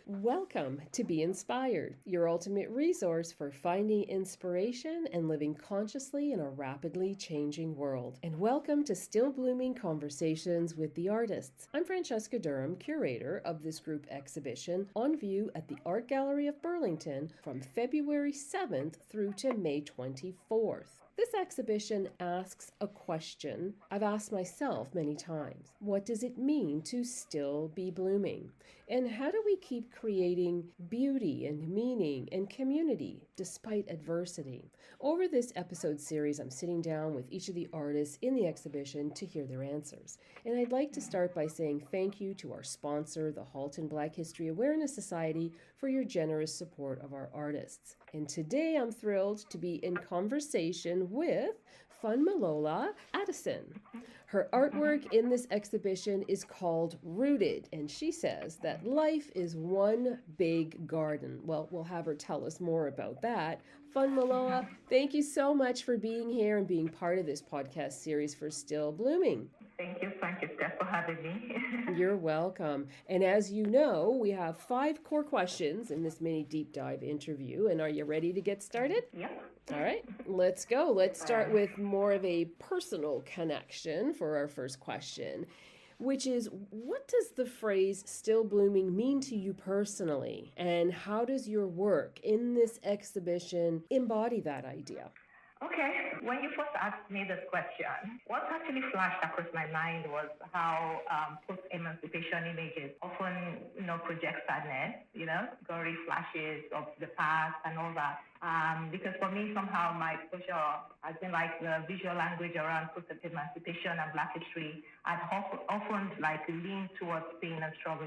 Welcome to Be Inspired, your ultimate resource for finding inspiration and living consciously in a rapidly changing world. And welcome to Still Blooming Conversations with the Artists. I'm Francesca Durham, curator of this group exhibition on view at the Art Gallery of Burlington from February 7th through to May 24th. This exhibition asks a question I've asked myself many times. What does it mean to still be blooming? And how do we keep creating beauty and meaning and community despite adversity? Over this episode series, I'm sitting down with each of the artists in the exhibition to hear their answers. And I'd like to start by saying thank you to our sponsor, the Halton Black History Awareness Society, for your generous support of our artists. And today I'm thrilled to be in conversation with Funmilola Adeseun. Her artwork in this exhibition is called Rooted, and she says that life is one big garden. Well, we'll have her tell us more about that. Funmilola, thank you so much for being here and being part of this podcast series for Still Blooming. Thank you, Francesca, for having me. You're welcome. And as you know, we have 5 core questions in this mini deep dive interview. And are you ready to get started? Yep. All right, let's go. Let's start with more of a personal connection for our first question, which is, what does the phrase still blooming mean to you personally? And how does your work in this exhibition embody that idea? Okay, when you first asked me this question, what actually flashed across my mind was how post-emancipation images often, project sadness, gory flashes of the past and all that. Because for me, somehow my exposure has been like the visual language around post-emancipation and Black history. I've often leaned towards pain and struggle,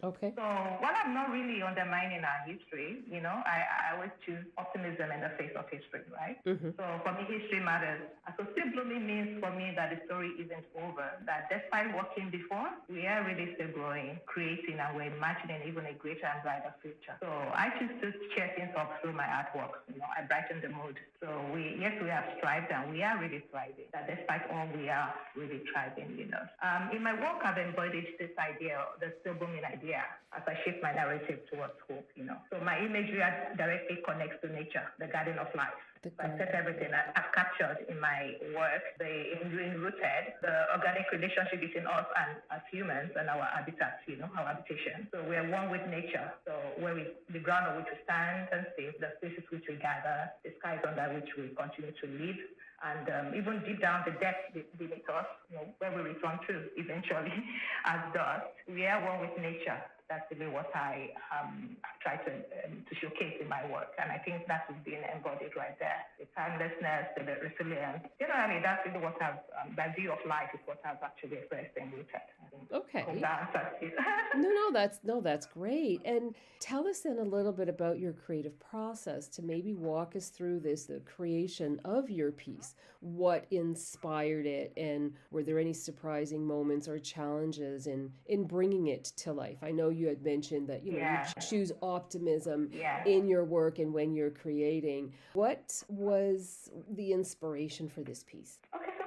Okay. So while I'm not really undermining our history, I always choose optimism in the face of history, right? Mm-hmm. So for me, history matters. So still blooming means for me that the story isn't over, that despite what came before, we are really still growing, creating, and we're imagining even a greater and brighter future. So I choose to cheer things up through my artwork. I brighten the mood. So we have strived and we are really thriving. That despite all, we are really thriving, In my work, I've embodied this idea, the still blooming idea, as I shift my narrative towards hope, So my imagery directly connects to nature, the garden of life. I set everything I've captured in my work, in Rooted, the organic relationship between us and as humans and our habitats, our habitation. So we are one with nature. So the ground on which we stand and live, the spaces which we gather, the skies under which we continue to live, and even deep down the depths beneath us, where we return to eventually as dust, we are one with nature. That's really what I try to showcase in my work. And I think that is being embodied right there. The timelessness, the resilience. Generally, that's really what my view of life is what I've actually expressed in Rooted. Okay. No, that's great. And tell us then a little bit about your creative process to maybe walk us through the creation of your piece. What inspired it, and were there any surprising moments or challenges in bringing it to life? I know you had mentioned that you choose optimism in your work and when you're creating. What was the inspiration for this piece? Okay, so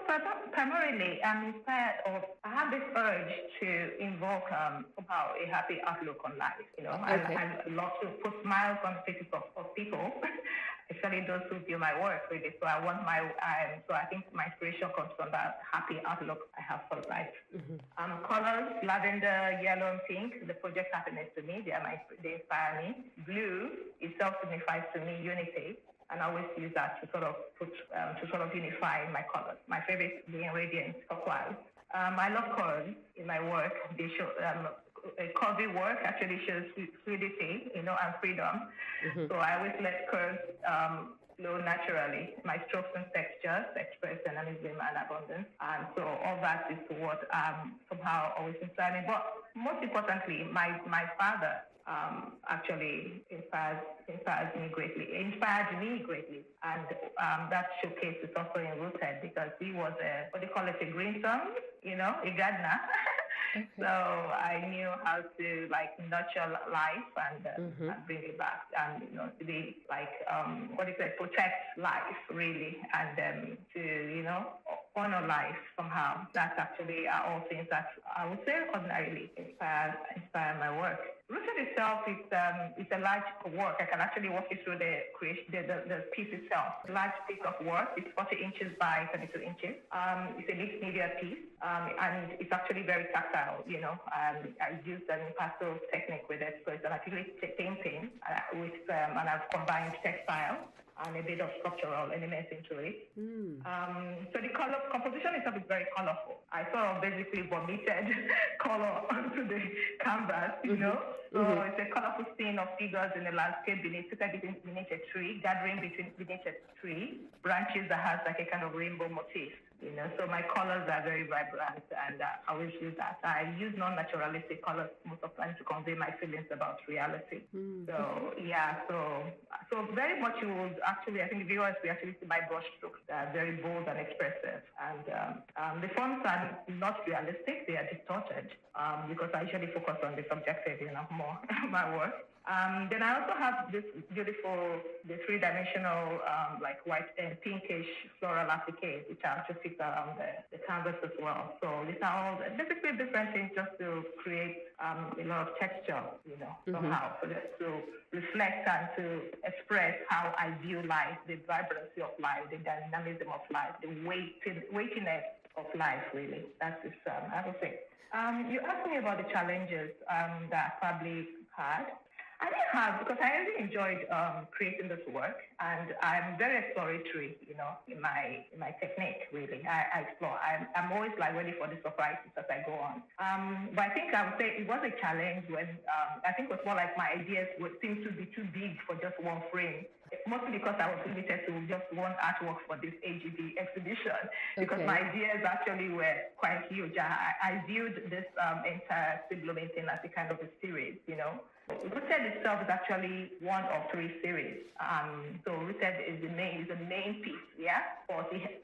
primarily I'm inspired of, I have this urge to invoke somehow a happy outlook on life. I love to put smiles on the faces of people, especially those who view my work really. So I want so I think my inspiration comes from that happy outlook I have for life. Mm-hmm. Colors, lavender, yellow, and pink, the project happiness to me, they inspire me. Blue itself signifies to me unity. And I always use that to sort of unify my colors. My favorite being Radiance, turquoise. I love colors in my work. They show curvy work actually shows fluidity, and freedom. Mm-hmm. So I always let curves flow naturally. My strokes and textures express dynamism and abundance. And so all that is what somehow always inspires me. But most importantly, my father actually inspired me greatly. And that showcase is also in Rooted because he was a green thumb, a gardener. Okay. So I knew how to nurture life and bring it back and to be protect life really and to honor life somehow. That's actually all things that I would say ordinarily inspire my work. Rooted itself is a large work. I can actually walk you through the creation, the piece itself. A large piece of work. It's 40 inches by 32 inches. It's a mixed media piece, and it's actually very tactile. I used an impasto technique with it, so it's an acrylic painting and I've combined textile and a bit of sculptural elements into it. So the color composition itself is very colorful. I sort of basically vomited color onto the canvas, So it's a colorful scene of figures in the landscape beneath a tree, gathering beneath a tree, branches that has like a kind of rainbow motif. So my colors are very vibrant, and I always use that. I use non-naturalistic colors most of the time to convey my feelings about reality. So very much you would actually, I think the viewers will actually see my brush strokes. They are very bold and expressive, and the forms are not realistic; they are distorted because I usually focus on the subjective, more my work. Then I also have this beautiful, the three-dimensional, like white and pinkish floral appliques, which are just fixed around the canvas as well. So these are all basically different things just to create a lot of texture, somehow, so just to reflect and to express how I view life, the vibrancy of life, the dynamism of life, the weightiness of life, really. That's this, I would say. You asked me about the challenges that I probably had. I didn't have, because I really enjoyed creating this work, and I'm very exploratory, in my technique, really. I explore. I'm always like ready for the surprises as I go on. But I think I would say it was a challenge when I think it was more like my ideas would seem to be too big for just one frame. Mostly because I was limited to just one artwork for this AGB exhibition, because my ideas actually were quite huge. I viewed this entire seed blooming thing as a kind of a series, Rooted itself is actually one of three series. So Rooted is the main piece,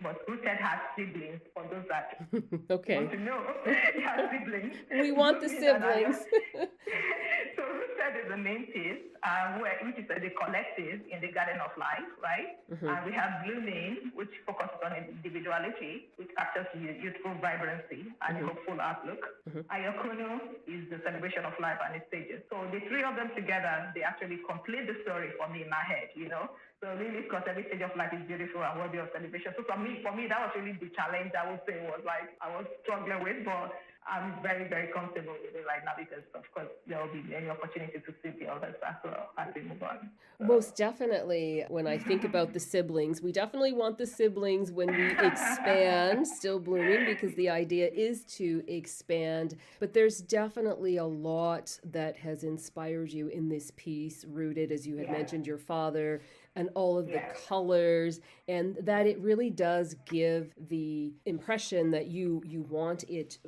but Rooted has siblings, for those that want to know. It has siblings. We want the siblings. So Rooted is the main piece, which is the collective in the garden of life, right? And we have Blooming, which focuses on individuality, which captures youthful vibrancy and a hopeful outlook. Ayakono is the celebration of life and its stages. So the three of them together, they actually complete the story for me in my head, So really, because every stage of life is beautiful and worthy of celebration. So for me, that was really the challenge I would say was like I was struggling with, but I'm very, very comfortable with it right now because, of course, there will be many opportunities to see the others as well as we move on. So. Most definitely, when I think about the siblings, we definitely want the siblings when we expand Still Blooming, because the idea is to expand. But there's definitely a lot that has inspired you in this piece, rooted, as you had mentioned, your father, and all of the colors, and that it really does give the impression that you want it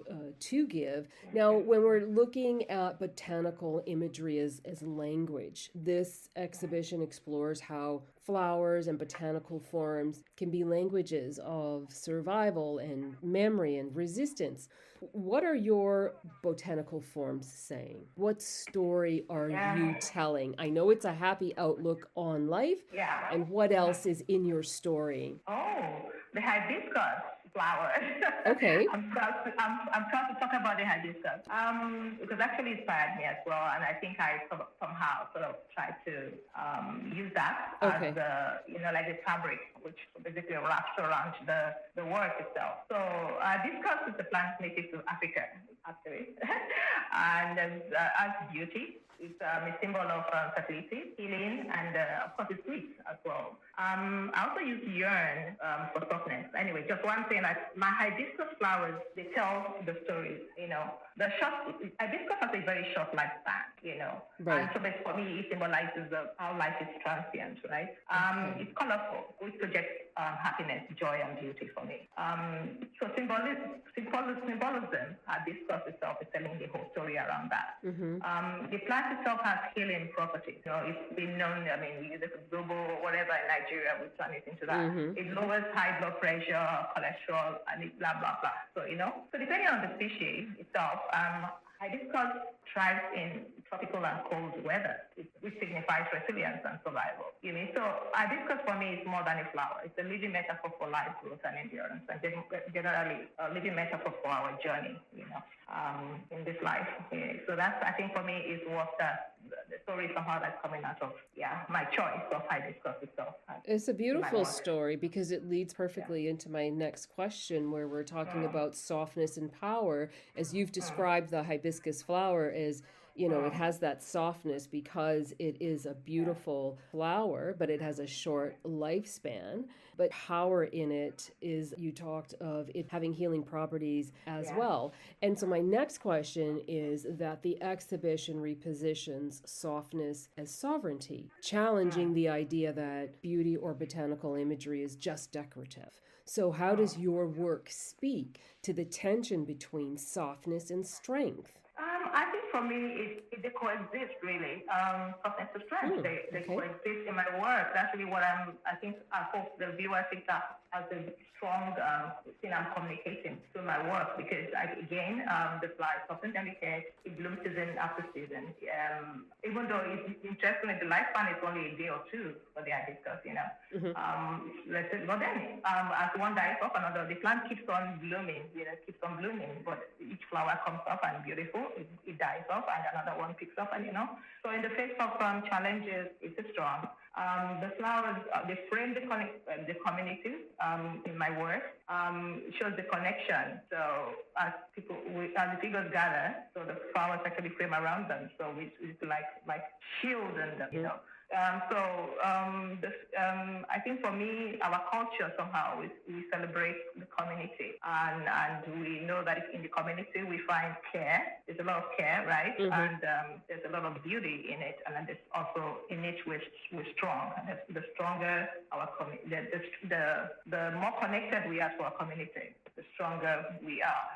to give. Now, when we're looking at botanical imagery as language, this exhibition explores how flowers and botanical forms can be languages of survival and memory and resistance. What are your botanical forms saying? What story are you telling? I know it's a happy outlook on life. Yeah. And what else is in your story? Oh, the hibiscus flower. Okay. I'm proud to talk about the hibiscus because actually it inspired me as well, and I think I somehow sort of tried to use that as like the fabric, which basically wraps around the work itself. So hibiscus is a plant native to Africa, actually, and as beauty. It's a symbol of fertility, healing, and of course it's sweet as well. I also use yarn for softness. Anyway, just one thing, like my hibiscus flowers, they tell the stories, The hibiscus has a very short lifespan, Right. And so for me, it symbolizes how life is transient, right? It's colorful, which projects happiness, joy, and beauty for me. So symbolism, hibiscus itself is telling the whole story around that. The plant itself has healing properties. It's been known, we use it for global, whatever in Nigeria, we turn it into that. It lowers high blood pressure, cholesterol, and it blah, blah, blah. So, so depending on the species itself, hibiscus thrives in tropical and cold weather, which signifies resilience and survival. So hibiscus for me is more than a flower. It's a living metaphor for life, growth, and endurance, and generally a living metaphor for our journey, in this life. So that's, I think, for me, is what the story somehow that's coming out of, my choice of hibiscus itself. It's a beautiful story because it leads perfectly into my next question, where we're talking about softness and power. As you've described the hibiscus flower as, it has that softness because it is a beautiful flower, but it has a short lifespan. But power in it is, you talked of it having healing properties as well. And so my next question is that the exhibition repositions softness as sovereignty, challenging the idea that beauty or botanical imagery is just decorative. So how does your work speak to the tension between softness and strength? I think for me, they coexist really. Softness and strength, they coexist in my work. That's really what I hope the viewer thinks that as a strong thing I'm communicating through my work, because the flower is often delicate, it blooms season after season. Even though it's interestingly, the lifespan is only a day or two for the hibiscus, but then as one dies off another, the plant keeps on blooming, but each flower comes up and beautiful, it dies off and another one picks up, and so in the face of challenges, it's strong. The flowers, they frame the community in my work, shows the connection. So as the figures gather, so the flowers actually frame around them. So it's like shield and I think for me, our culture somehow we celebrate the community, and we know that in the community we find care. There's a lot of care, right? And there's a lot of beauty in it, and there's also in it we're strong. And the stronger our the more connected we are to our community, the stronger we are.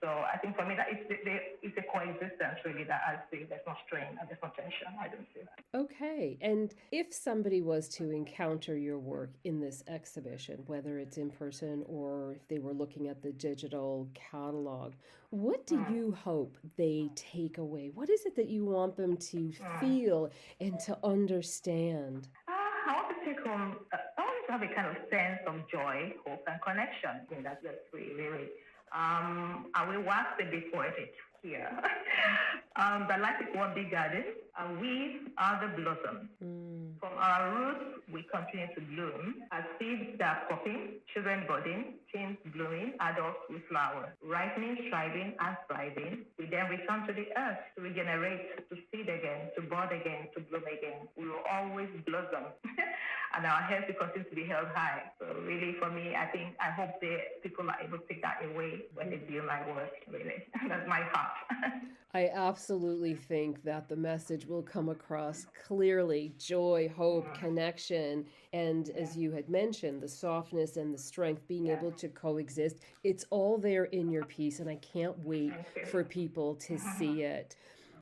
So I think for me that it's a coexistence really that I see. There's no strain and there's no tension. I don't see that. Okay. And if somebody was to encounter your work in this exhibition, whether it's in person or if they were looking at the digital catalog, what do you hope they take away? What is it that you want them to feel and to understand? I want to take home, I want to have a kind of sense of joy, hope, and connection. I think that's really. I will wax a bit poetic here. But life is one big garden, and we are the blossom. From our roots, we continue to bloom as seeds that are popping, children budding, teens blooming, adults with flowers, ripening, striving, and thriving. We then return to the earth to regenerate, to seed again, to bud again, to bloom again. We will always blossom, and our heads will continue to be held high. So really, for me, I hope people are able to take that away when they view my work, really. That's my heart. I absolutely think that the message will come across clearly: joy, hope, connection, and as you had mentioned, the softness and the strength being able to coexist. It's all there in your piece, and I can't wait for people to see it.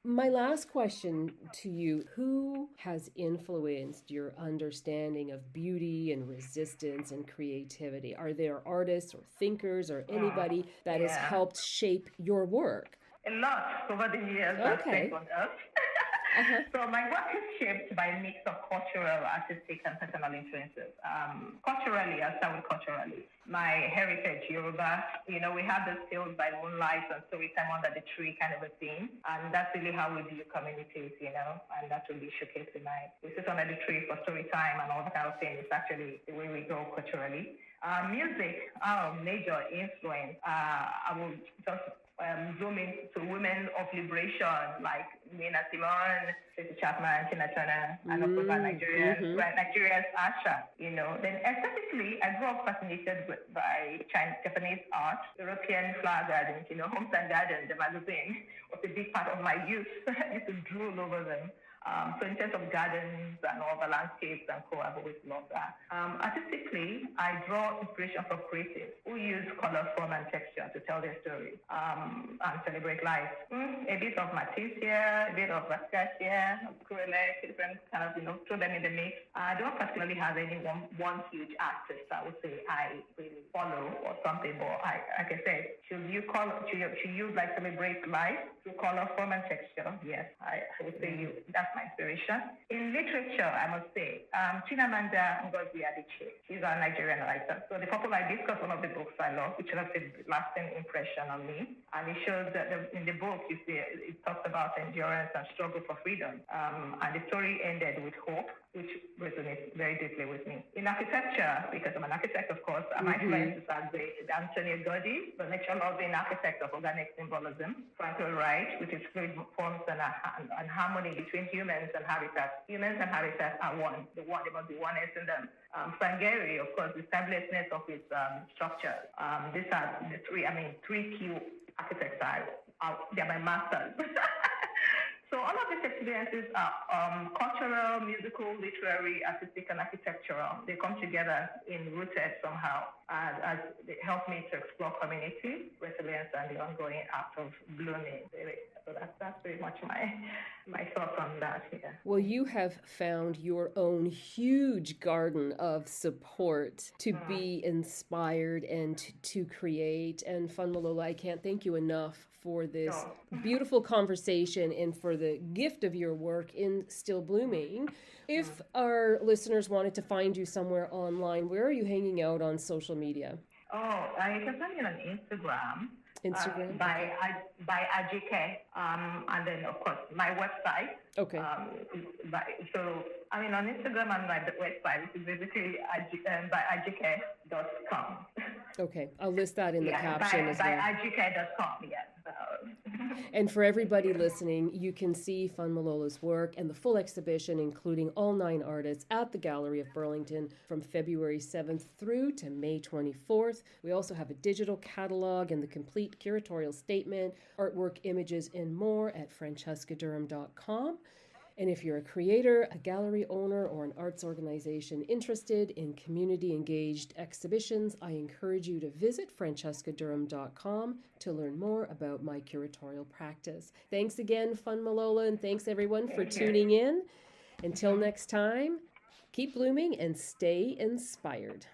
My last question to you: who has influenced your understanding of beauty and resistance and creativity? Are there artists or thinkers or anybody that has helped shape your work? A lot over the years I've spent on earth. So my work is shaped by a mix of cultural, artistic, and personal influences. Culturally, I'll start with culturally. My heritage, Yoruba, we have the tales by moonlight and storytime under the tree kind of a thing. And that's really how we view communities, and that's really showcased in we sit under the tree for storytime and all that kind of thing. It's actually the way we go culturally. Music, major influence. I will just zooming to women of liberation like Nina Simone, Tracy Chapman, Tina Turner, and of course Nigeria's Asha. Then aesthetically, I grew up fascinated by Japanese art, European flower gardens. Homes and Gardens, the magazine was a big part of my youth. I used to drool over them. So in terms of gardens and all the landscapes and co, I've always loved that. Artistically, I draw inspiration from creatives who use color, form, and texture to tell their story and celebrate life. A bit of Matisse here, a bit of Vasquez here, acrylic, different kind of, throw them in the mix. I don't particularly have any one huge artist I would say I really follow or something, but like I said, should you like celebrate life through color, form, and texture? Yes, I would say that's my inspiration. In literature, I must say, Chimamanda Ngozi Adichie. She's a Nigerian writer. So the Purple Hibiscus, one of the books I love, which left a lasting impression on me. And it shows that in the book, you see, it talks about endurance and struggle for freedom. And the story ended with hope, which resonates very deeply with me. In architecture, because I'm an architect, of course, my influences are great. Antonio Gaudi, the nature-loving architect of organic symbolism. Frankel Wright, which is fluid forms and harmony between humans and habitats. Humans and habitats are one. There must be oneness in them. Sangeri, of course, the timelessness of its structure. These are the three key architects they're my masters. So all of these experiences are cultural, musical, literary, artistic, and architectural. They come together in rooted somehow as they help me to explore community, resilience, and the ongoing act of blooming. So that's pretty much my thoughts on that. Yeah. Well, you have found your own huge garden of support to be inspired and to create. And Funmilola, I can't thank you enough for this beautiful conversation and for the gift of your work in Still Blooming. If our listeners wanted to find you somewhere online, where are you hanging out on social media? You can find me on Instagram. By Ajike, and then of course my website. Okay. On Instagram and my website, which is basically by ajike.com. Okay, I'll list that in the caption as well. By ajike.com, yes. And for everybody listening, you can see Funmilola's work and the full exhibition, including all 9 artists, at the Gallery of Burlington from February 7th through to May 24th. We also have a digital catalog and the complete curatorial statement, artwork, images, and more at francescadurham.com. And if you're a creator, a gallery owner, or an arts organization interested in community-engaged exhibitions, I encourage you to visit francescadurham.com to learn more about my curatorial practice. Thanks again, Funmilola, and thanks everyone for tuning in. Until next time, keep blooming and stay inspired.